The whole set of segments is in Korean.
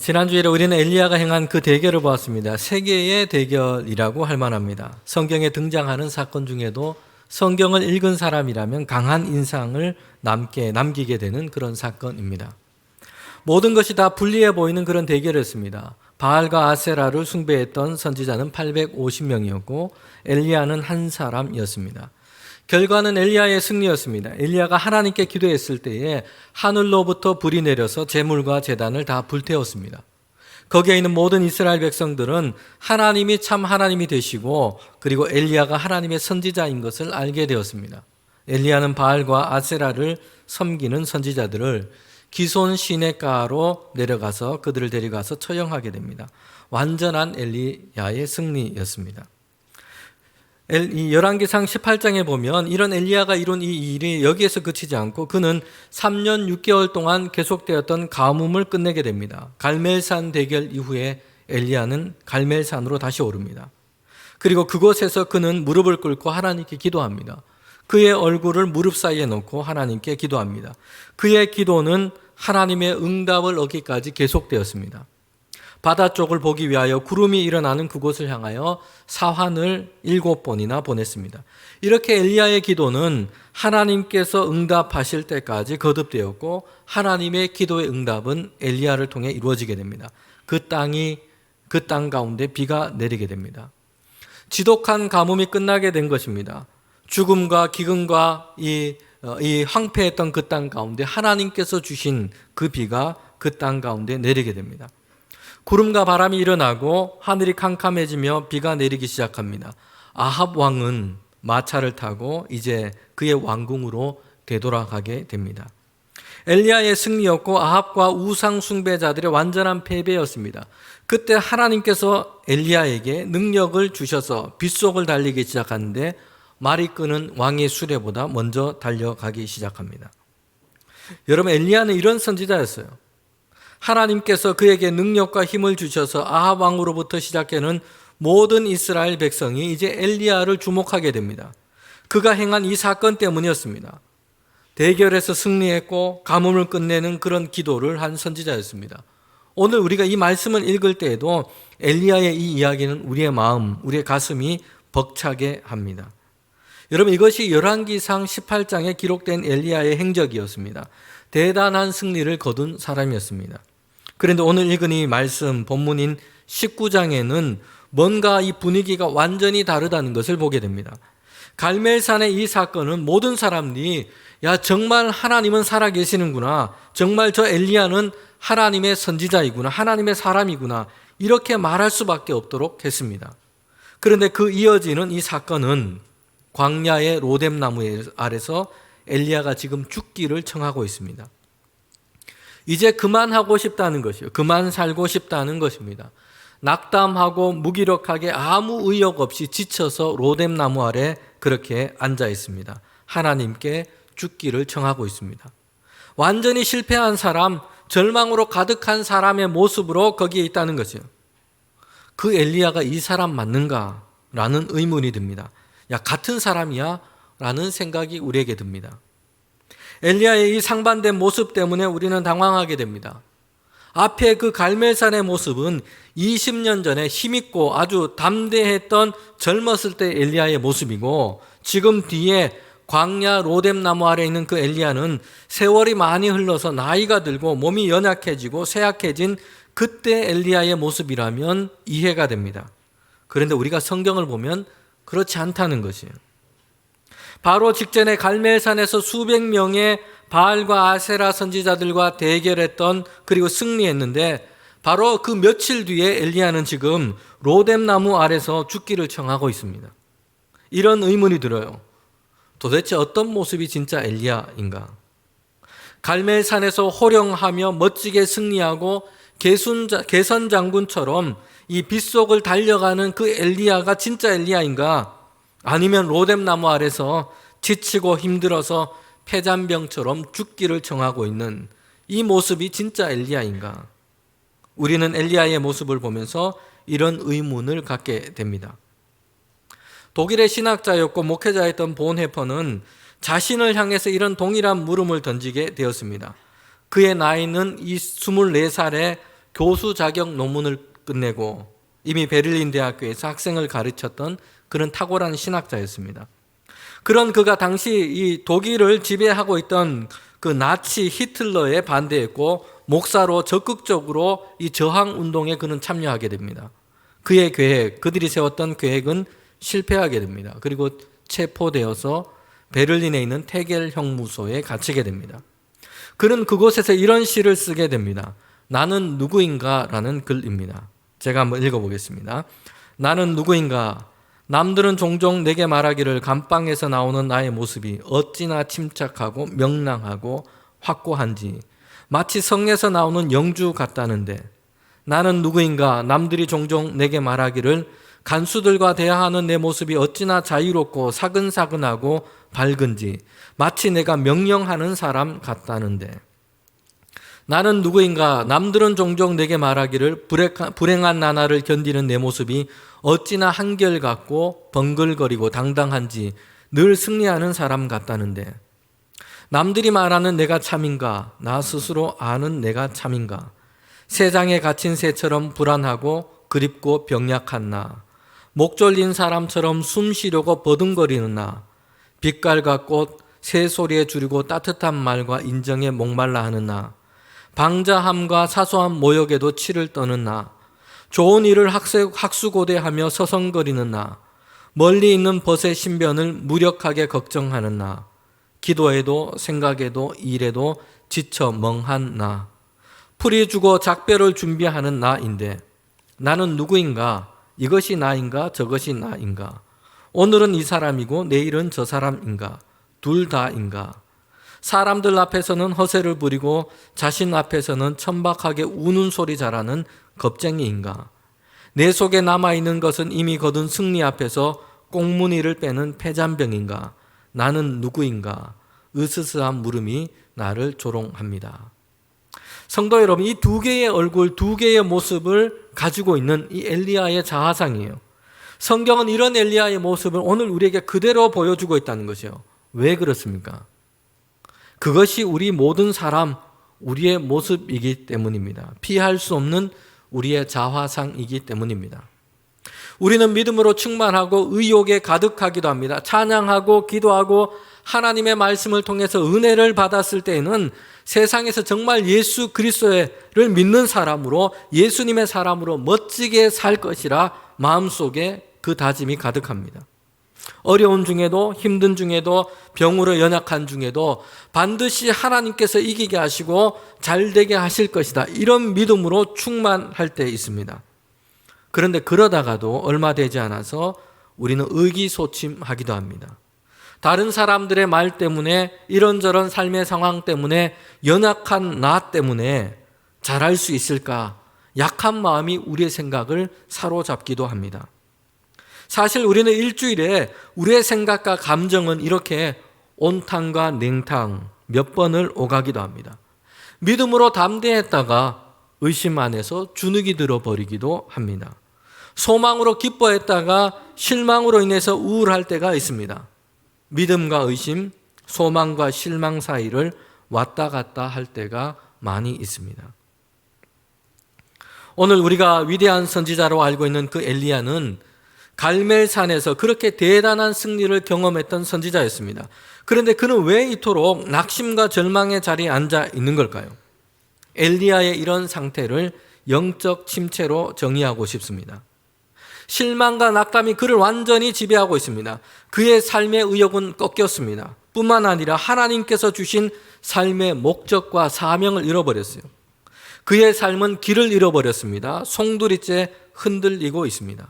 지난주일에 우리는 엘리야가 행한 그 대결을 보았습니다. 세계의 대결이라고 할 만합니다. 성경에 등장하는 사건 중에도 성경을 읽은 사람이라면 강한 인상을 남기게 되는 그런 사건입니다. 모든 것이 다 불리해 보이는 그런 대결이었습니다. 바알과 아세라를 숭배했던 선지자는 850명이었고 엘리야는 한 사람이었습니다. 결과는 엘리야의 승리였습니다. 엘리야가 하나님께 기도했을 때에 하늘로부터 불이 내려서 제물과 제단을 다 불태웠습니다. 거기에 있는 모든 이스라엘 백성들은 하나님이 참 하나님이 되시고 그리고 엘리야가 하나님의 선지자인 것을 알게 되었습니다. 엘리야는 바알과 아세라를 섬기는 선지자들을 기손 시내가로 내려가서 그들을 데려가서 처형하게 됩니다. 완전한 엘리야의 승리였습니다. 이 열왕기상 18장에 보면 이런 엘리야가 이룬 이 일이 여기에서 그치지 않고 그는 3년 6개월 동안 계속되었던 가뭄을 끝내게 됩니다. 갈멜산 대결 이후에 엘리야는 갈멜산으로 다시 오릅니다. 그리고 그곳에서 그는 무릎을 꿇고 하나님께 기도합니다. 그의 얼굴을 무릎 사이에 놓고 하나님께 기도합니다. 그의 기도는 하나님의 응답을 얻기까지 계속되었습니다. 바다 쪽을 보기 위하여 구름이 일어나는 그곳을 향하여 사환을 7번이나 보냈습니다. 이렇게 엘리야의 기도는 하나님께서 응답하실 때까지 거듭되었고 하나님의 기도의 응답은 엘리야를 통해 이루어지게 됩니다. 그 땅 가운데 비가 내리게 됩니다. 지독한 가뭄이 끝나게 된 것입니다. 죽음과 기근과 이 황폐했던 그 땅 가운데 하나님께서 주신 그 비가 그 땅 가운데 내리게 됩니다. 구름과 바람이 일어나고 하늘이 캄캄해지며 비가 내리기 시작합니다. 아합 왕은 마차를 타고 이제 그의 왕궁으로 되돌아가게 됩니다. 엘리야의 승리였고 아합과 우상 숭배자들의 완전한 패배였습니다. 그때 하나님께서 엘리야에게 능력을 주셔서 빗속을 달리기 시작하는데 말이 끄는 왕의 수레보다 먼저 달려가기 시작합니다. 여러분, 엘리야는 이런 선지자였어요. 하나님께서 그에게 능력과 힘을 주셔서 아합 왕으로부터 시작하는 모든 이스라엘 백성이 이제 엘리야를 주목하게 됩니다. 그가 행한 이 사건 때문이었습니다. 대결에서 승리했고 가뭄을 끝내는 그런 기도를 한 선지자였습니다. 오늘 우리가 이 말씀을 읽을 때에도 엘리야의 이 이야기는 우리의 마음, 우리의 가슴이 벅차게 합니다. 여러분, 이것이 열왕기상 18장에 기록된 엘리야의 행적이었습니다. 대단한 승리를 거둔 사람이었습니다. 그런데 오늘 읽은 이 말씀 본문인 19장에는 뭔가 이 분위기가 완전히 다르다는 것을 보게 됩니다. 갈멜산의 이 사건은 모든 사람들이 정말 하나님은 살아계시는구나, 정말 저 엘리야는 하나님의 선지자이구나, 하나님의 사람이구나, 이렇게 말할 수밖에 없도록 했습니다. 그런데 그 이어지는 이 사건은 광야의 로뎀나무 아래서 엘리야가 지금 죽기를 청하고 있습니다. 이제 그만하고 싶다는 것이요, 그만 살고 싶다는 것입니다. 낙담하고 무기력하게 아무 의욕 없이 지쳐서 로뎀나무 아래 그렇게 앉아 있습니다. 하나님께 죽기를 청하고 있습니다. 완전히 실패한 사람, 절망으로 가득한 사람의 모습으로 거기에 있다는 것이요. 그 엘리야가 이 사람 맞는가? 라는 의문이 듭니다. 같은 사람이야? 라는 생각이 우리에게 듭니다. 엘리야의 이 상반된 모습 때문에 우리는 당황하게 됩니다. 앞에 그 갈멜산의 모습은 20년 전에 힘있고 아주 담대했던 젊었을 때 엘리야의 모습이고, 지금 뒤에 광야 로뎀나무 아래 있는 그 엘리야는 세월이 많이 흘러서 나이가 들고 몸이 연약해지고 쇠약해진 그때 엘리야의 모습이라면 이해가 됩니다. 그런데 우리가 성경을 보면 그렇지 않다는 것이에요. 바로 직전에 갈멜산에서 수백 명의 바알과 아세라 선지자들과 대결했던, 그리고 승리했는데 바로 그 며칠 뒤에 엘리야는 지금 로뎀나무 아래서 죽기를 청하고 있습니다. 이런 의문이 들어요. 도대체 어떤 모습이 진짜 엘리야인가? 갈멜산에서 호령하며 멋지게 승리하고 개선 장군처럼 이 빗속을 달려가는 그 엘리야가 진짜 엘리야인가? 아니면 로뎀나무 아래서 지치고 힘들어서 폐잔병처럼 죽기를 청하고 있는 이 모습이 진짜 엘리야인가? 우리는 엘리야의 모습을 보면서 이런 의문을 갖게 됩니다. 독일의 신학자였고 목회자였던 본헤퍼는 자신을 향해서 이런 동일한 물음을 던지게 되었습니다. 그의 나이는 24살에 교수 자격 논문을 끝내고 이미 베를린 대학교에서 학생을 가르쳤던 그런 탁월한 신학자였습니다. 그런 그가 당시 이 독일을 지배하고 있던 그 나치 히틀러에 반대했고 목사로 적극적으로 이 저항 운동에 그는 참여하게 됩니다. 그의 계획, 그들이 세웠던 계획은 실패하게 됩니다. 그리고 체포되어서 베를린에 있는 테겔 형무소에 갇히게 됩니다. 그는 그곳에서 이런 시를 쓰게 됩니다. 나는 누구인가? 라는 글입니다. 제가 한번 읽어보겠습니다. 나는 누구인가? 남들은 종종 내게 말하기를 감방에서 나오는 나의 모습이 어찌나 침착하고 명랑하고 확고한지 마치 성에서 나오는 영주 같다는데 나는 누구인가? 남들이 종종 내게 말하기를 간수들과 대화하는 내 모습이 어찌나 자유롭고 사근사근하고 밝은지 마치 내가 명령하는 사람 같다는데 나는 누구인가? 남들은 종종 내게 말하기를 불행한 나날을 견디는 내 모습이 어찌나 한결같고 번글거리고 당당한지 늘 승리하는 사람 같다는데 남들이 말하는 내가 참인가? 나 스스로 아는 내가 참인가? 세상에 갇힌 새처럼 불안하고 그립고 병약한 나, 목 졸린 사람처럼 숨 쉬려고 버둥거리는 나, 빛깔 같고 새소리에 줄이고 따뜻한 말과 인정에 목말라 하는 나, 방자함과 사소한 모욕에도 치를 떠는 나, 좋은 일을 학수고대하며 서성거리는 나, 멀리 있는 벗의 신변을 무력하게 걱정하는 나, 기도에도 생각에도 일에도 지쳐 멍한 나, 풀이 주고 작별을 준비하는 나인데 나는 누구인가? 이것이 나인가? 저것이 나인가? 오늘은 이 사람이고 내일은 저 사람인가? 둘 다인가? 사람들 앞에서는 허세를 부리고 자신 앞에서는 천박하게 우는 소리 잘하는 겁쟁이인가? 내 속에 남아있는 것은 이미 거둔 승리 앞에서 꽁무니를 빼는 패잔병인가? 나는 누구인가? 으스스한 물음이 나를 조롱합니다. 성도 여러분, 이 두 개의 얼굴, 두 개의 모습을 가지고 있는 이 엘리야의 자화상이에요. 성경은 이런 엘리야의 모습을 오늘 우리에게 그대로 보여주고 있다는 것이요. 왜 그렇습니까? 그것이 우리 모든 사람, 우리의 모습이기 때문입니다. 피할 수 없는 우리의 자화상이기 때문입니다. 우리는 믿음으로 충만하고 의욕에 가득하기도 합니다. 찬양하고 기도하고 하나님의 말씀을 통해서 은혜를 받았을 때에는 세상에서 정말 예수 그리스도를 믿는 사람으로 예수님의 사람으로 멋지게 살 것이라 마음속에 그 다짐이 가득합니다. 어려운 중에도 힘든 중에도 병으로 연약한 중에도 반드시 하나님께서 이기게 하시고 잘되게 하실 것이다. 이런 믿음으로 충만할 때 있습니다. 그런데 그러다가도 얼마 되지 않아서 우리는 의기소침하기도 합니다. 다른 사람들의 말 때문에 이런저런 삶의 상황 때문에 연약한 나 때문에 잘할 수 있을까? 약한 마음이 우리의 생각을 사로잡기도 합니다. 사실 우리는 일주일에 우리의 생각과 감정은 이렇게 온탕과 냉탕 몇 번을 오가기도 합니다. 믿음으로 담대했다가 의심 안에서 주눅이 들어버리기도 합니다. 소망으로 기뻐했다가 실망으로 인해서 우울할 때가 있습니다. 믿음과 의심, 소망과 실망 사이를 왔다 갔다 할 때가 많이 있습니다. 오늘 우리가 위대한 선지자로 알고 있는 그 엘리야는 갈멜산에서 그렇게 대단한 승리를 경험했던 선지자였습니다. 그런데 그는 왜 이토록 낙심과 절망의 자리에 앉아 있는 걸까요? 엘리야의 이런 상태를 영적 침체로 정의하고 싶습니다. 실망과 낙담이 그를 완전히 지배하고 있습니다. 그의 삶의 의욕은 꺾였습니다. 뿐만 아니라 하나님께서 주신 삶의 목적과 사명을 잃어버렸어요. 그의 삶은 길을 잃어버렸습니다. 송두리째 흔들리고 있습니다.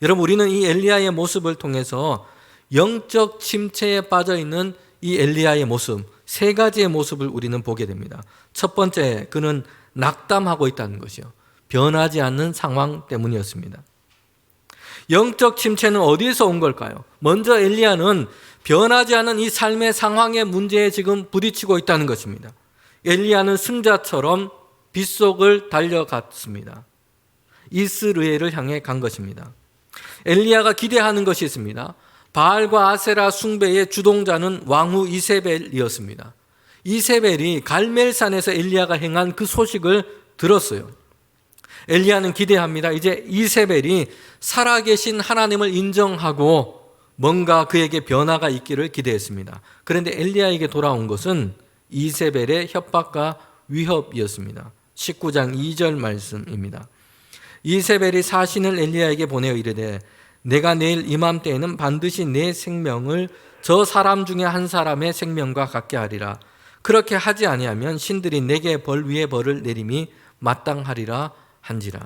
여러분, 우리는 이 엘리야의 모습을 통해서 영적 침체에 빠져있는 이 엘리야의 모습, 세 가지의 모습을 우리는 보게 됩니다. 첫 번째, 그는 낙담하고 있다는 것이요. 변하지 않는 상황 때문이었습니다. 영적 침체는 어디에서 온 걸까요? 먼저 엘리야는 변하지 않은 이 삶의 상황의 문제에 지금 부딪히고 있다는 것입니다. 엘리야는 승자처럼 빗속을 달려갔습니다. 이스르엘을 향해 간 것입니다. 엘리야가 기대하는 것이 있습니다. 바알과 아세라 숭배의 주동자는 왕후 이세벨이었습니다. 이세벨이 갈멜산에서 엘리야가 행한 그 소식을 들었어요. 엘리야는 기대합니다. 이제 이세벨이 살아계신 하나님을 인정하고 뭔가 그에게 변화가 있기를 기대했습니다. 그런데 엘리야에게 돌아온 것은 이세벨의 협박과 위협이었습니다. 19장 2절 말씀입니다. 이세벨이 사신을 엘리야에게 보내어 이르되 내가 내일 이맘때에는 반드시 내 생명을 저 사람 중에 한 사람의 생명과 같게 하리라. 그렇게 하지 아니하면 신들이 내게 벌 위에 벌을 내림이 마땅하리라 한지라.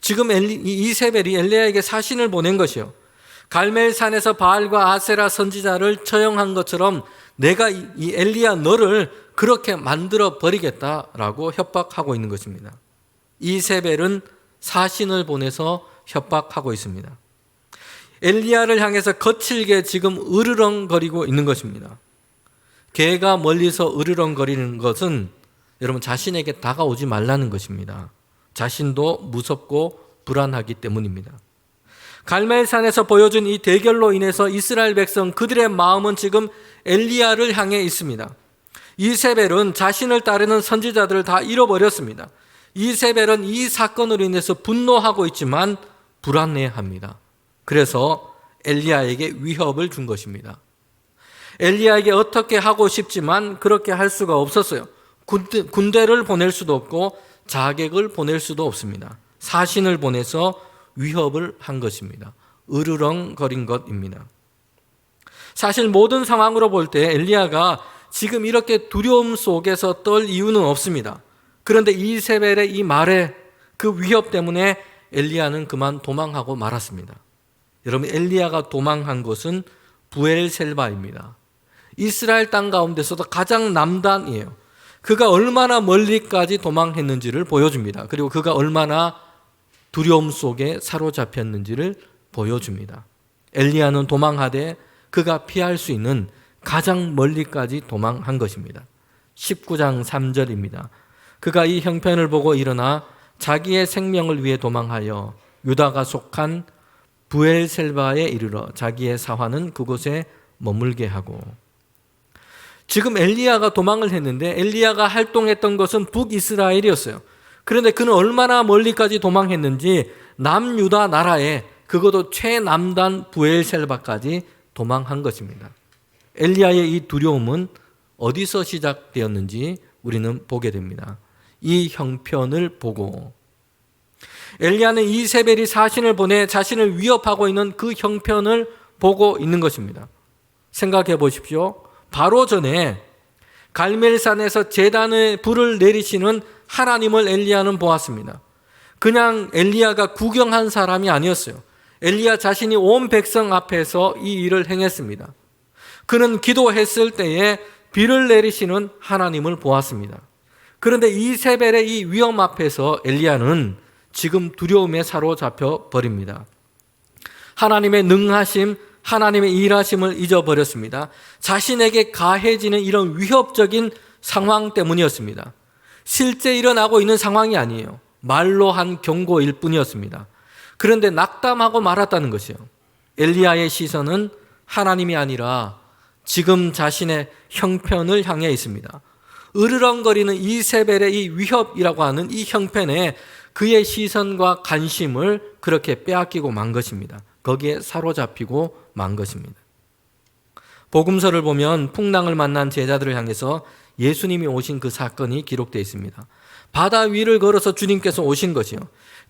지금 이세벨이 엘리야에게 사신을 보낸 것이요, 갈멜산에서 바알과 아세라 선지자를 처형한 것처럼 내가 이 엘리야 너를 그렇게 만들어 버리겠다라고 협박하고 있는 것입니다. 이세벨은 사신을 보내서 협박하고 있습니다. 엘리야를 향해서 거칠게 지금 으르렁거리고 있는 것입니다. 개가 멀리서 으르렁거리는 것은 여러분 자신에게 다가오지 말라는 것입니다. 자신도 무섭고 불안하기 때문입니다. 갈멜산에서 보여준 이 대결로 인해서 이스라엘 백성 그들의 마음은 지금 엘리야를 향해 있습니다. 이세벨은 자신을 따르는 선지자들을 다 잃어버렸습니다. 이세벨은 이 사건으로 인해서 분노하고 있지만 불안해합니다. 그래서 엘리야에게 위협을 준 것입니다. 엘리야에게 어떻게 하고 싶지만 그렇게 할 수가 없었어요. 군대를 보낼 수도 없고 자객을 보낼 수도 없습니다. 사신을 보내서 위협을 한 것입니다. 으르렁거린 것입니다. 사실 모든 상황으로 볼 때 엘리야가 지금 이렇게 두려움 속에서 떨 이유는 없습니다. 그런데 이세벨의 이 말에 그 위협 때문에 엘리야는 그만 도망하고 말았습니다. 여러분, 엘리야가 도망한 곳은 부엘셀바입니다. 이스라엘 땅 가운데서도 가장 남단이에요. 그가 얼마나 멀리까지 도망했는지를 보여줍니다. 그리고 그가 얼마나 두려움 속에 사로잡혔는지를 보여줍니다. 엘리야는 도망하되 그가 피할 수 있는 가장 멀리까지 도망한 것입니다. 19장 3절입니다. 그가 이 형편을 보고 일어나 자기의 생명을 위해 도망하여 유다가 속한 부엘셀바에 이르러 자기의 사환은 그곳에 머물게 하고. 지금 엘리야가 도망을 했는데 엘리야가 활동했던 것은 북이스라엘이었어요. 그런데 그는 얼마나 멀리까지 도망했는지 남유다 나라에, 그것도 최남단 부엘셀바까지 도망한 것입니다. 엘리야의 이 두려움은 어디서 시작되었는지 우리는 보게 됩니다. 이 형편을 보고 엘리야는 이세벨이 사신을 보내 자신을 위협하고 있는 그 형편을 보고 있는 것입니다. 생각해 보십시오. 바로 전에 갈멜산에서 제단에 불을 내리시는 하나님을 엘리야는 보았습니다. 그냥 엘리야가 구경한 사람이 아니었어요. 엘리야 자신이 온 백성 앞에서 이 일을 행했습니다. 그는 기도했을 때에 비를 내리시는 하나님을 보았습니다. 그런데 이세벨의 이 위험 앞에서 엘리야는 지금 두려움에 사로잡혀 버립니다. 하나님의 능하심, 하나님의 일하심을 잊어버렸습니다. 자신에게 가해지는 이런 위협적인 상황 때문이었습니다. 실제 일어나고 있는 상황이 아니에요. 말로 한 경고일 뿐이었습니다. 그런데 낙담하고 말았다는 것이에요. 엘리야의 시선은 하나님이 아니라 지금 자신의 형편을 향해 있습니다. 으르렁거리는 이세벨의 이 위협이라고 하는 이 형편에 그의 시선과 관심을 그렇게 빼앗기고 만 것입니다. 거기에 사로잡히고 만 것입니다. 복음서를 보면 풍랑을 만난 제자들을 향해서 예수님이 오신 그 사건이 기록되어 있습니다. 바다 위를 걸어서 주님께서 오신 것이요.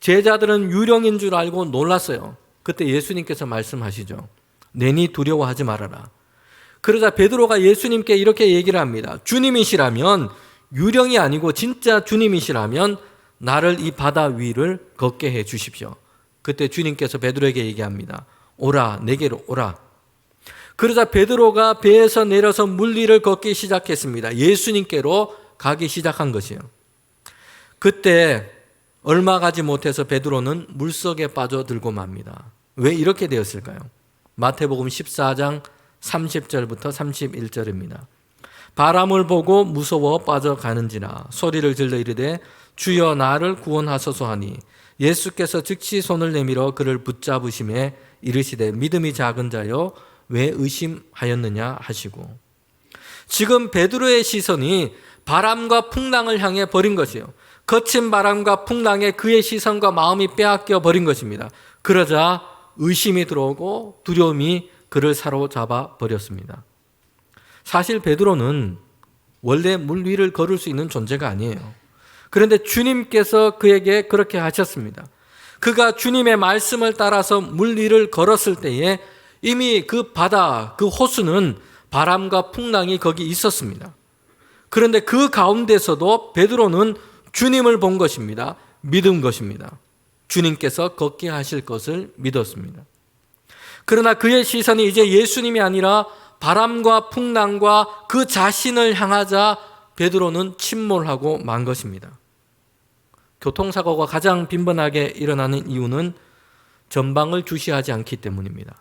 제자들은 유령인 줄 알고 놀랐어요. 그때 예수님께서 말씀하시죠. 내니 두려워하지 말아라. 그러자 베드로가 예수님께 이렇게 얘기를 합니다. 주님이시라면, 유령이 아니고 진짜 주님이시라면 나를 이 바다 위를 걷게 해 주십시오. 그때 주님께서 베드로에게 얘기합니다. 오라, 내게로 오라. 그러자 베드로가 배에서 내려서 물 위를 걷기 시작했습니다. 예수님께로 가기 시작한 것이에요. 그때 얼마 가지 못해서 베드로는 물속에 빠져들고 맙니다. 왜 이렇게 되었을까요? 마태복음 14장 30절부터 31절입니다. 바람을 보고 무서워 빠져가는지라 소리를 질러 이르되 주여 나를 구원하소서 하니 예수께서 즉시 손을 내밀어 그를 붙잡으심에 이르시되 믿음이 작은 자여 왜 의심하였느냐 하시고. 지금 베드로의 시선이 바람과 풍랑을 향해 버린 것이에요. 거친 바람과 풍랑에 그의 시선과 마음이 빼앗겨 버린 것입니다. 그러자 의심이 들어오고 두려움이 그를 사로잡아 버렸습니다. 사실 베드로는 원래 물 위를 걸을 수 있는 존재가 아니에요. 그런데 주님께서 그에게 그렇게 하셨습니다. 그가 주님의 말씀을 따라서 물 위를 걸었을 때에 이미 그 바다, 그 호수는 바람과 풍랑이 거기 있었습니다. 그런데 그 가운데서도 베드로는 주님을 본 것입니다. 믿은 것입니다. 주님께서 걷게 하실 것을 믿었습니다. 그러나 그의 시선이 이제 예수님이 아니라 바람과 풍랑과 그 자신을 향하자 베드로는 침몰하고 만 것입니다. 교통사고가 가장 빈번하게 일어나는 이유는 전방을 주시하지 않기 때문입니다.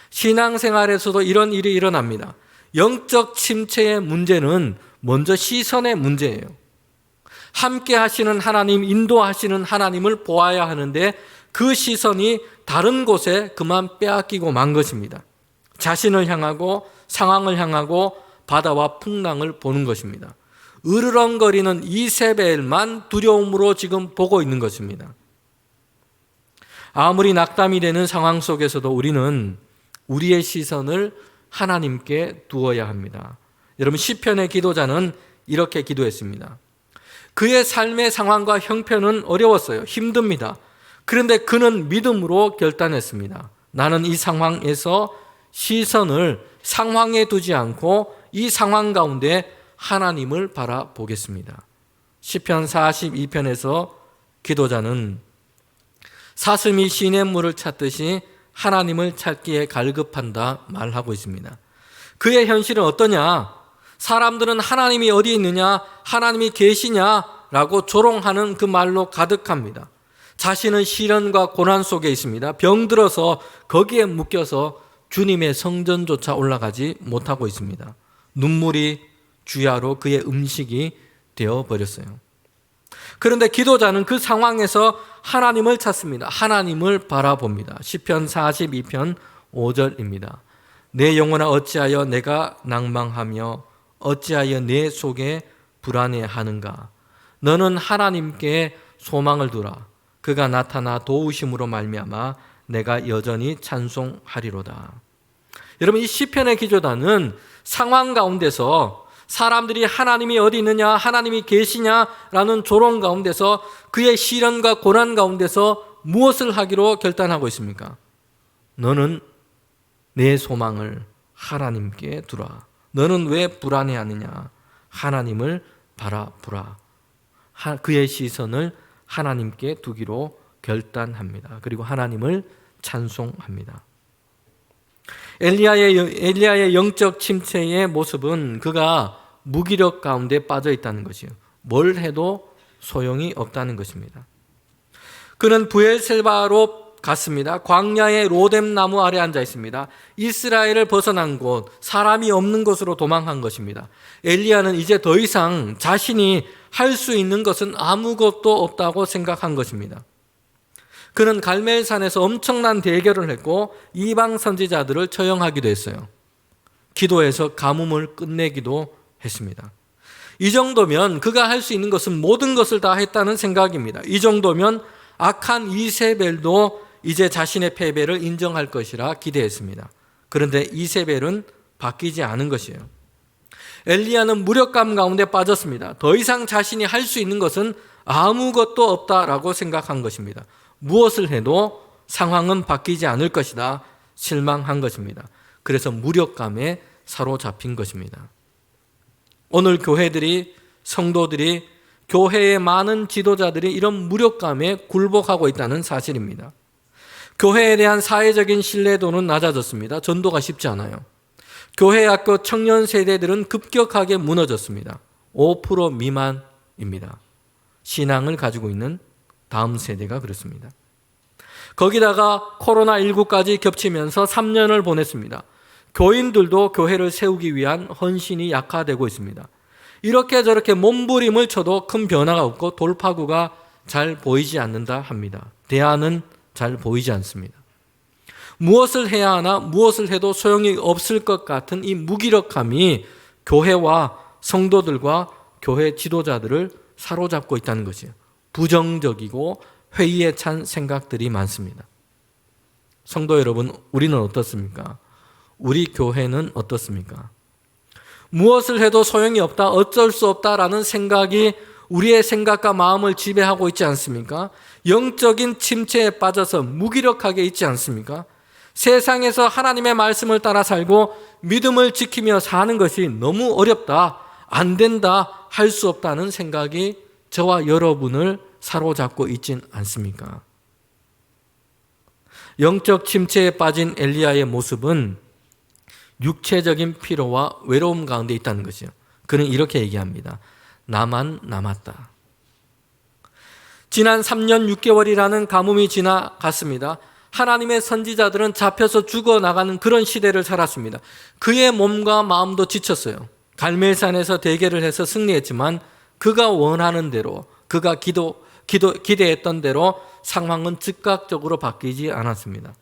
신앙생활에서도 이런 일이 일어납니다. 영적 침체의 문제는 먼저 시선의 문제예요. 함께 하시는 하나님, 인도하시는 하나님을 보아야 하는데 그 시선이 다른 곳에 그만 빼앗기고 만 것입니다. 자신을 향하고 상황을 향하고 바다와 풍랑을 보는 것입니다. 으르렁거리는 이세벨만 두려움으로 지금 보고 있는 것입니다. 아무리 낙담이 되는 상황 속에서도 우리는 우리의 시선을 하나님께 두어야 합니다. 여러분, 시편의 기도자는 이렇게 기도했습니다. 그의 삶의 상황과 형편은 어려웠어요. 힘듭니다. 그런데 그는 믿음으로 결단했습니다. 나는 이 상황에서 시선을 상황에 두지 않고 이 상황 가운데 하나님을 바라보겠습니다. 시편 42편에서 기도자는 사슴이 시냇물을 찾듯이 하나님을 찾기에 갈급한다 말하고 있습니다. 그의 현실은 어떠냐? 사람들은 하나님이 어디 있느냐? 하나님이 계시냐라고 조롱하는 그 말로 가득합니다. 자신은 시련과 고난 속에 있습니다. 병들어서 거기에 묶여서 주님의 성전조차 올라가지 못하고 있습니다. 눈물이 주야로 그의 음식이 되어버렸어요. 그런데 기도자는 그 상황에서 하나님을 찾습니다. 하나님을 바라봅니다. 시편 42편 5절입니다. 내 영혼아 어찌하여 내가 낭망하며 어찌하여 내 속에 불안해하는가. 너는 하나님께 소망을 두라. 그가 나타나 도우심으로 말미암아 내가 여전히 찬송하리로다. 여러분, 이 시편의 기도단은 상황 가운데서 사람들이 하나님이 어디 있느냐, 하나님이 계시냐라는 조롱 가운데서 그의 시련과 고난 가운데서 무엇을 하기로 결단하고 있습니까? 너는 내 소망을 하나님께 두라. 너는 왜 불안해하느냐? 하나님을 바라보라. 그의 시선을 하나님께 두기로 결단합니다. 그리고 하나님을 찬송합니다. 엘리야의 영적 침체의 모습은 그가 무기력 가운데 빠져 있다는 것이요. 뭘 해도 소용이 없다는 것입니다. 그는 브엘셀바로 갔습니다. 광야의 로뎀 나무 아래 앉아 있습니다. 이스라엘을 벗어난 곳, 사람이 없는 곳으로 도망한 것입니다. 엘리야는 이제 더 이상 자신이 할 수 있는 것은 아무것도 없다고 생각한 것입니다. 그는 갈멜산에서 엄청난 대결을 했고 이방 선지자들을 처형하기도 했어요. 기도해서 가뭄을 끝내기도 했습니다. 이 정도면 그가 할 수 있는 것은 모든 것을 다 했다는 생각입니다. 이 정도면 악한 이세벨도 이제 자신의 패배를 인정할 것이라 기대했습니다. 그런데 이세벨은 바뀌지 않은 것이에요. 엘리야는 무력감 가운데 빠졌습니다. 더 이상 자신이 할 수 있는 것은 아무것도 없다라고 생각한 것입니다. 무엇을 해도 상황은 바뀌지 않을 것이다 실망한 것입니다. 그래서 무력감에 사로잡힌 것입니다. 오늘 교회들이, 성도들이, 교회의 많은 지도자들이 이런 무력감에 굴복하고 있다는 사실입니다. 교회에 대한 사회적인 신뢰도는 낮아졌습니다. 전도가 쉽지 않아요. 교회 학교 청년 세대들은 급격하게 무너졌습니다. 5% 미만입니다. 신앙을 가지고 있는 다음 세대가 그렇습니다. 거기다가 코로나19까지 겹치면서 3년을 보냈습니다. 교인들도 교회를 세우기 위한 헌신이 약화되고 있습니다. 이렇게 저렇게 몸부림을 쳐도 큰 변화가 없고 돌파구가 잘 보이지 않는다 합니다. 대안은 잘 보이지 않습니다. 무엇을 해야 하나, 무엇을 해도 소용이 없을 것 같은 이 무기력함이 교회와 성도들과 교회 지도자들을 사로잡고 있다는 것이에요. 부정적이고 회의에 찬 생각들이 많습니다. 성도 여러분, 우리는 어떻습니까? 우리 교회는 어떻습니까? 무엇을 해도 소용이 없다, 어쩔 수 없다라는 생각이 우리의 생각과 마음을 지배하고 있지 않습니까? 영적인 침체에 빠져서 무기력하게 있지 않습니까? 세상에서 하나님의 말씀을 따라 살고 믿음을 지키며 사는 것이 너무 어렵다, 안 된다, 할 수 없다는 생각이 저와 여러분을 사로잡고 있진 않습니까? 영적 침체에 빠진 엘리야의 모습은 육체적인 피로와 외로움 가운데 있다는 것이요. 그는 이렇게 얘기합니다. 나만 남았다. 지난 3년 6개월이라는 가뭄이 지나갔습니다. 하나님의 선지자들은 잡혀서 죽어나가는 그런 시대를 살았습니다. 그의 몸과 마음도 지쳤어요. 갈멜산에서 대결을 해서 승리했지만 그가 원하는 대로, 그가 기대했던 대로 상황은 즉각적으로 바뀌지 않았습니다.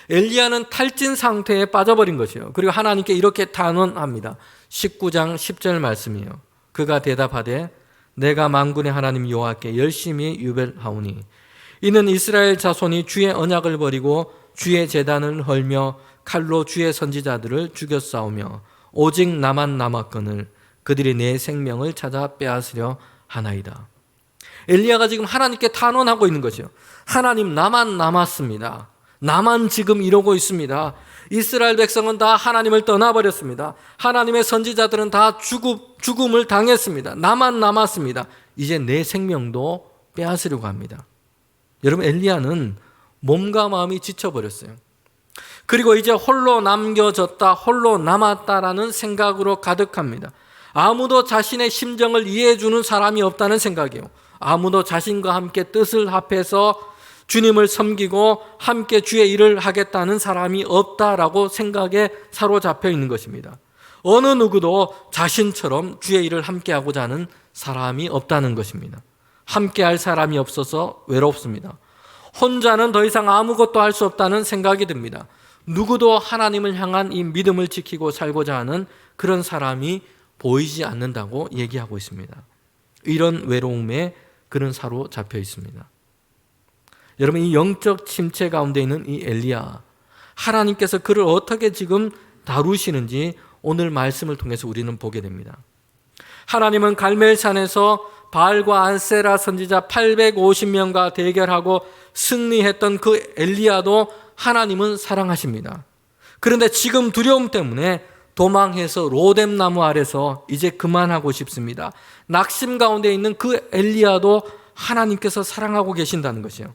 엘리야는 탈진 상태에 빠져버린 것이에요. 그리고 하나님께 이렇게 단언합니다. 19장 10절 말씀이에요. 그가 대답하되 내가 만군의 하나님 여호와께 열심히 유별하오니 이는 이스라엘 자손이 주의 언약을 버리고 주의 제단을 헐며 칼로 주의 선지자들을 죽였사오며 오직 나만 남았거늘 그들이 내 생명을 찾아 빼앗으려 하나이다. 엘리야가 지금 하나님께 탄원하고 있는 거죠. 하나님, 나만 남았습니다. 나만 지금 이러고 있습니다. 이스라엘 백성은 다 하나님을 떠나버렸습니다. 하나님의 선지자들은 다 죽음을 당했습니다. 나만 남았습니다. 이제 내 생명도 빼앗으려고 합니다. 여러분, 엘리야는 몸과 마음이 지쳐버렸어요. 그리고 이제 홀로 남겨졌다, 홀로 남았다라는 생각으로 가득합니다. 아무도 자신의 심정을 이해해주는 사람이 없다는 생각이에요. 아무도 자신과 함께 뜻을 합해서 주님을 섬기고 함께 주의 일을 하겠다는 사람이 없다라고 생각에 사로잡혀 있는 것입니다. 어느 누구도 자신처럼 주의 일을 함께 하고자 하는 사람이 없다는 것입니다. 함께 할 사람이 없어서 외롭습니다. 혼자는 더 이상 아무것도 할 수 없다는 생각이 듭니다. 누구도 하나님을 향한 이 믿음을 지키고 살고자 하는 그런 사람이 보이지 않는다고 얘기하고 있습니다. 이런 외로움에 그는 사로잡혀 있습니다. 여러분, 이 영적 침체 가운데 있는 이 엘리야, 하나님께서 그를 어떻게 지금 다루시는지 오늘 말씀을 통해서 우리는 보게 됩니다. 하나님은 갈멜산에서 바알과 안세라 선지자 850명과 대결하고 승리했던 그 엘리야도 하나님은 사랑하십니다. 그런데 지금 두려움 때문에 도망해서 로뎀 나무 아래서 이제 그만하고 싶습니다. 낙심 가운데 있는 그 엘리야도 하나님께서 사랑하고 계신다는 것이에요.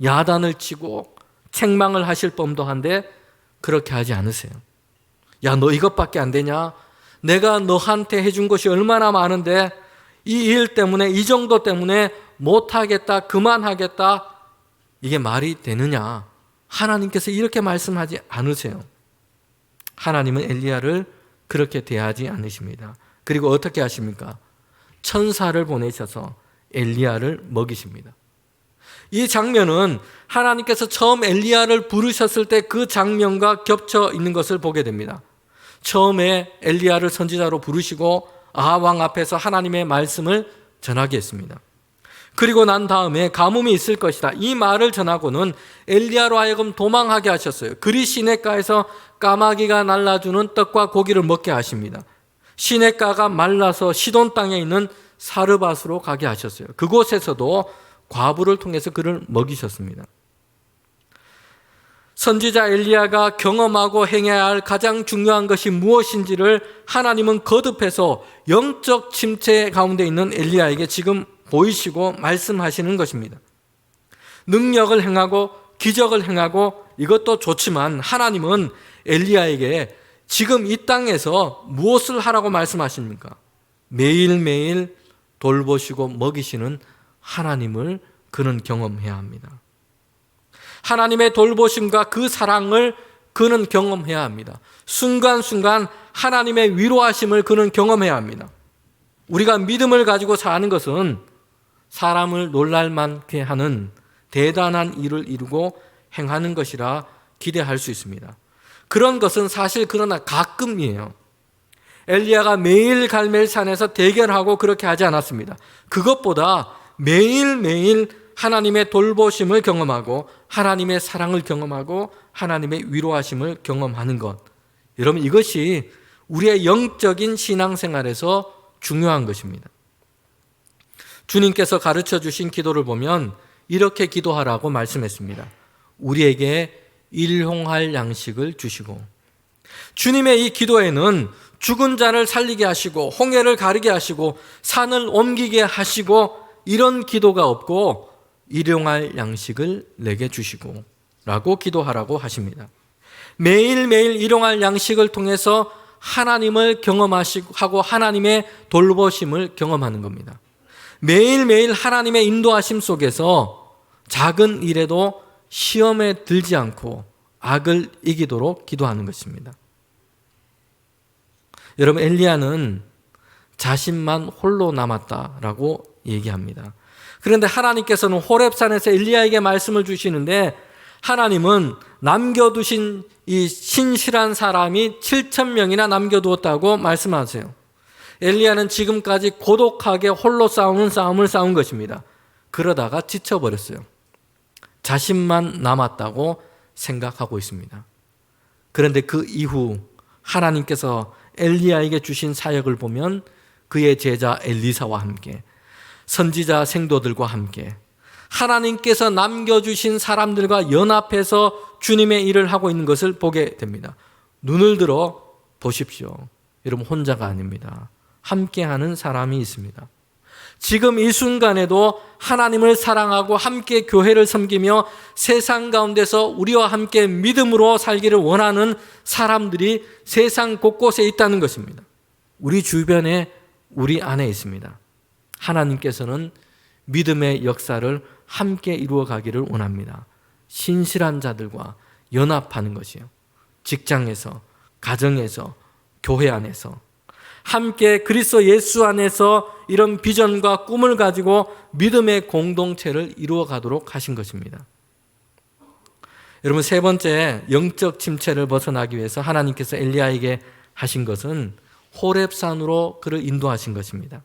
야단을 치고 책망을 하실 법도 한데 그렇게 하지 않으세요. 야, 너 이것밖에 안 되냐? 내가 너한테 해준 것이 얼마나 많은데 이 일 때문에, 이 정도 때문에 못하겠다, 그만하겠다, 이게 말이 되느냐? 하나님께서 이렇게 말씀하지 않으세요. 하나님은 엘리야를 그렇게 대하지 않으십니다. 그리고 어떻게 하십니까? 천사를 보내셔서 엘리야를 먹이십니다. 이 장면은 하나님께서 처음 엘리야를 부르셨을 때 그 장면과 겹쳐 있는 것을 보게 됩니다. 처음에 엘리야를 선지자로 부르시고 아합 왕 앞에서 하나님의 말씀을 전하게 했습니다. 그리고 난 다음에 가뭄이 있을 것이다, 이 말을 전하고는 엘리야로 하여금 도망하게 하셨어요. 그리 시냇가에서 까마귀가 날라주는 떡과 고기를 먹게 하십니다. 시냇가가 말라서 시돈 땅에 있는 사르밧으로 가게 하셨어요. 그곳에서도 과부를 통해서 그를 먹이셨습니다. 선지자 엘리야가 경험하고 행해야 할 가장 중요한 것이 무엇인지를 하나님은 거듭해서 영적 침체 가운데 있는 엘리야에게 지금 보이시고 말씀하시는 것입니다. 능력을 행하고 기적을 행하고 이것도 좋지만 하나님은 엘리야에게 지금 이 땅에서 무엇을 하라고 말씀하십니까? 매일매일 돌보시고 먹이시는 하나님을 그는 경험해야 합니다. 하나님의 돌보심과 그 사랑을 그는 경험해야 합니다. 순간순간 하나님의 위로하심을 그는 경험해야 합니다. 우리가 믿음을 가지고 사는 것은 사람을 놀랄만케 하는 대단한 일을 이루고 행하는 것이라 기대할 수 있습니다. 그런 것은 사실 그러나 가끔이에요. 엘리야가 매일 갈멜산에서 대결하고 그렇게 하지 않았습니다. 그것보다 매일매일 하나님의 돌보심을 경험하고 하나님의 사랑을 경험하고 하나님의 위로하심을 경험하는 것. 여러분, 이것이 우리의 영적인 신앙생활에서 중요한 것입니다. 주님께서 가르쳐 주신 기도를 보면 이렇게 기도하라고 말씀했습니다. 우리에게 일용할 양식을 주시고. 주님의 이 기도에는 죽은 자를 살리게 하시고 홍해를 가르게 하시고 산을 옮기게 하시고 이런 기도가 없고 일용할 양식을 내게 주시고 라고 기도하라고 하십니다. 매일매일 일용할 양식을 통해서 하나님을 경험하고 하나님의 돌보심을 경험하는 겁니다. 매일매일 하나님의 인도하심 속에서 작은 일에도 시험에 들지 않고 악을 이기도록 기도하는 것입니다. 여러분, 엘리야는 자신만 홀로 남았다라고 얘기합니다. 그런데 하나님께서는 호렙산에서 엘리야에게 말씀을 주시는데 하나님은 남겨두신 이 신실한 사람이 7,000명이나 남겨두었다고 말씀하세요. 엘리야는 지금까지 고독하게 홀로 싸우는 싸움을 싸운 것입니다. 그러다가 지쳐버렸어요. 자신만 남았다고 생각하고 있습니다. 그런데 그 이후 하나님께서 엘리야에게 주신 사역을 보면 그의 제자 엘리사와 함께 선지자 생도들과 함께 하나님께서 남겨주신 사람들과 연합해서 주님의 일을 하고 있는 것을 보게 됩니다. 눈을 들어 보십시오. 여러분, 혼자가 아닙니다. 함께하는 사람이 있습니다. 지금 이 순간에도 하나님을 사랑하고 함께 교회를 섬기며 세상 가운데서 우리와 함께 믿음으로 살기를 원하는 사람들이 세상 곳곳에 있다는 것입니다. 우리 주변에, 우리 안에 있습니다. 하나님께서는 믿음의 역사를 함께 이루어 가기를 원합니다. 신실한 자들과 연합하는 것이요. 직장에서, 가정에서, 교회 안에서 함께 그리스도 예수 안에서 이런 비전과 꿈을 가지고 믿음의 공동체를 이루어 가도록 하신 것입니다. 여러분, 세 번째 영적 침체를 벗어나기 위해서 하나님께서 엘리야에게 하신 것은 호렙산으로 그를 인도하신 것입니다.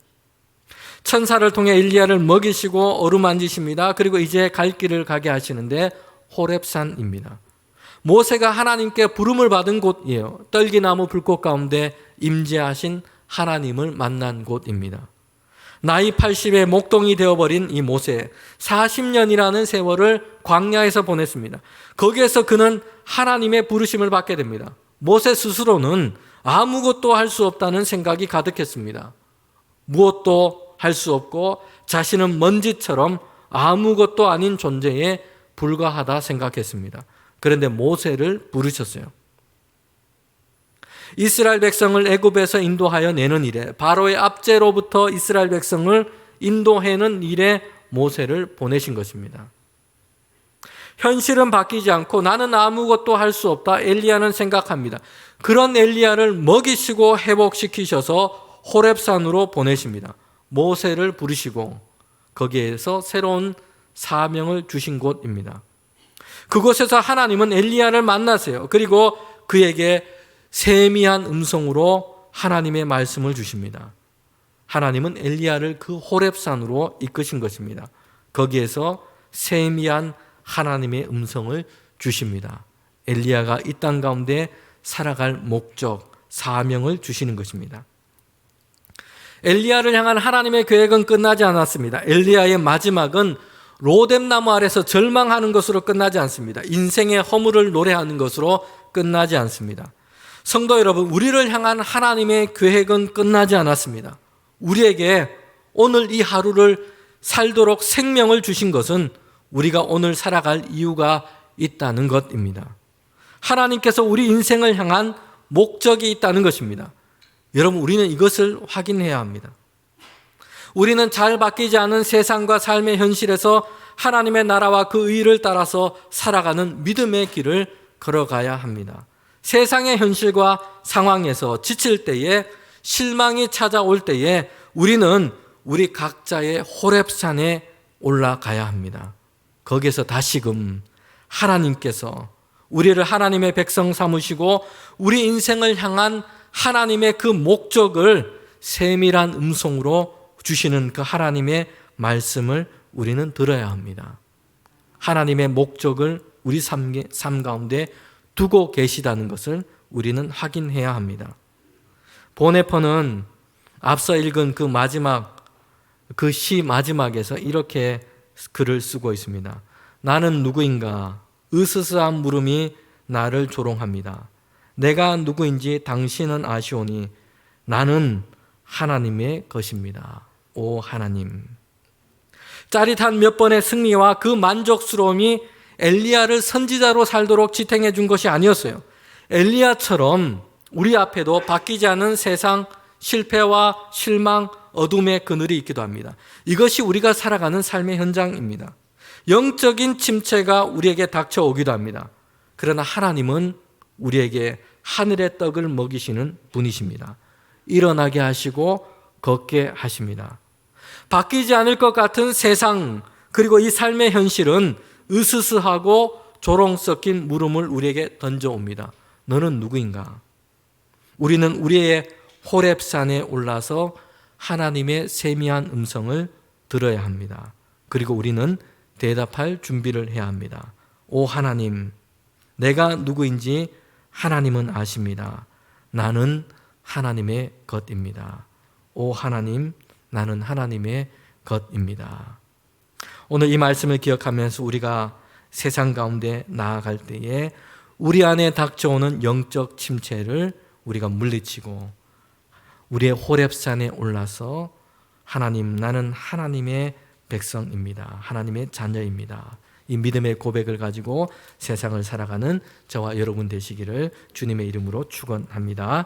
천사를 통해 엘리야를 먹이시고 어루만지십니다. 그리고 이제 갈 길을 가게 하시는데 호렙산입니다. 모세가 하나님께 부름을 받은 곳이에요. 떨기나무 불꽃 가운데 임재하신 하나님을 만난 곳입니다. 나이 80에 목동이 되어버린 이 모세, 40년이라는 세월을 광야에서 보냈습니다. 거기에서 그는 하나님의 부르심을 받게 됩니다. 모세 스스로는 아무것도 할 수 없다는 생각이 가득했습니다. 무엇도 할 수 없고 자신은 먼지처럼 아무것도 아닌 존재에 불과하다 생각했습니다. 그런데 모세를 부르셨어요. 이스라엘 백성을 애굽에서 인도하여 내는 일에, 바로의 압제로부터 이스라엘 백성을 인도해는 일에 모세를 보내신 것입니다. 현실은 바뀌지 않고 나는 아무것도 할 수 없다, 엘리야는 생각합니다. 그런 엘리야를 먹이시고 회복시키셔서 호렙산으로 보내십니다. 모세를 부르시고 거기에서 새로운 사명을 주신 곳입니다. 그곳에서 하나님은 엘리야를 만나세요. 그리고 그에게 세미한 음성으로 하나님의 말씀을 주십니다. 하나님은 엘리야를 그 호렙산으로 이끄신 것입니다. 거기에서 세미한 하나님의 음성을 주십니다. 엘리야가 이 땅 가운데 살아갈 목적, 사명을 주시는 것입니다. 엘리야를 향한 하나님의 계획은 끝나지 않았습니다. 엘리야의 마지막은 로뎀나무 아래서 절망하는 것으로 끝나지 않습니다. 인생의 허물을 노래하는 것으로 끝나지 않습니다. 성도 여러분, 우리를 향한 하나님의 계획은 끝나지 않았습니다. 우리에게 오늘 이 하루를 살도록 생명을 주신 것은 우리가 오늘 살아갈 이유가 있다는 것입니다. 하나님께서 우리 인생을 향한 목적이 있다는 것입니다. 여러분, 우리는 이것을 확인해야 합니다. 우리는 잘 바뀌지 않은 세상과 삶의 현실에서 하나님의 나라와 그 의를 따라서 살아가는 믿음의 길을 걸어가야 합니다. 세상의 현실과 상황에서 지칠 때에, 실망이 찾아올 때에 우리는 우리 각자의 호렙산에 올라가야 합니다. 거기에서 다시금 하나님께서 우리를 하나님의 백성 삼으시고 우리 인생을 향한 하나님의 그 목적을 세밀한 음성으로 주시는 그 하나님의 말씀을 우리는 들어야 합니다. 하나님의 목적을 우리 삶 가운데 두고 계시다는 것을 우리는 확인해야 합니다. 보네퍼는 앞서 읽은 그 시 마지막에서 이렇게 글을 쓰고 있습니다. 나는 누구인가? 으스스한 물음이 나를 조롱합니다. 내가 누구인지 당신은 아시오니 나는 하나님의 것입니다. 오 하나님. 짜릿한 몇 번의 승리와 그 만족스러움이 엘리야를 선지자로 살도록 지탱해 준 것이 아니었어요. 엘리야처럼 우리 앞에도 바뀌지 않은 세상, 실패와 실망, 어둠의 그늘이 있기도 합니다. 이것이 우리가 살아가는 삶의 현장입니다. 영적인 침체가 우리에게 닥쳐오기도 합니다. 그러나 하나님은 우리에게 하늘의 떡을 먹이시는 분이십니다. 일어나게 하시고 걷게 하십니다. 바뀌지 않을 것 같은 세상 그리고 이 삶의 현실은 으스스하고 조롱 섞인 물음을 우리에게 던져옵니다. 너는 누구인가? 우리는 우리의 호렙산에 올라서 하나님의 세미한 음성을 들어야 합니다. 그리고 우리는 대답할 준비를 해야 합니다. 오 하나님, 내가 누구인지 하나님은 아십니다. 나는 하나님의 것입니다. 오 하나님, 나는 하나님의 것입니다. 오늘 이 말씀을 기억하면서 우리가 세상 가운데 나아갈 때에 우리 안에 닥쳐오는 영적 침체를 우리가 물리치고 우리의 호렙산에 올라서 하나님, 나는 하나님의 백성입니다. 하나님의 자녀입니다. 이 믿음의 고백을 가지고 세상을 살아가는 저와 여러분 되시기를 주님의 이름으로 축원합니다.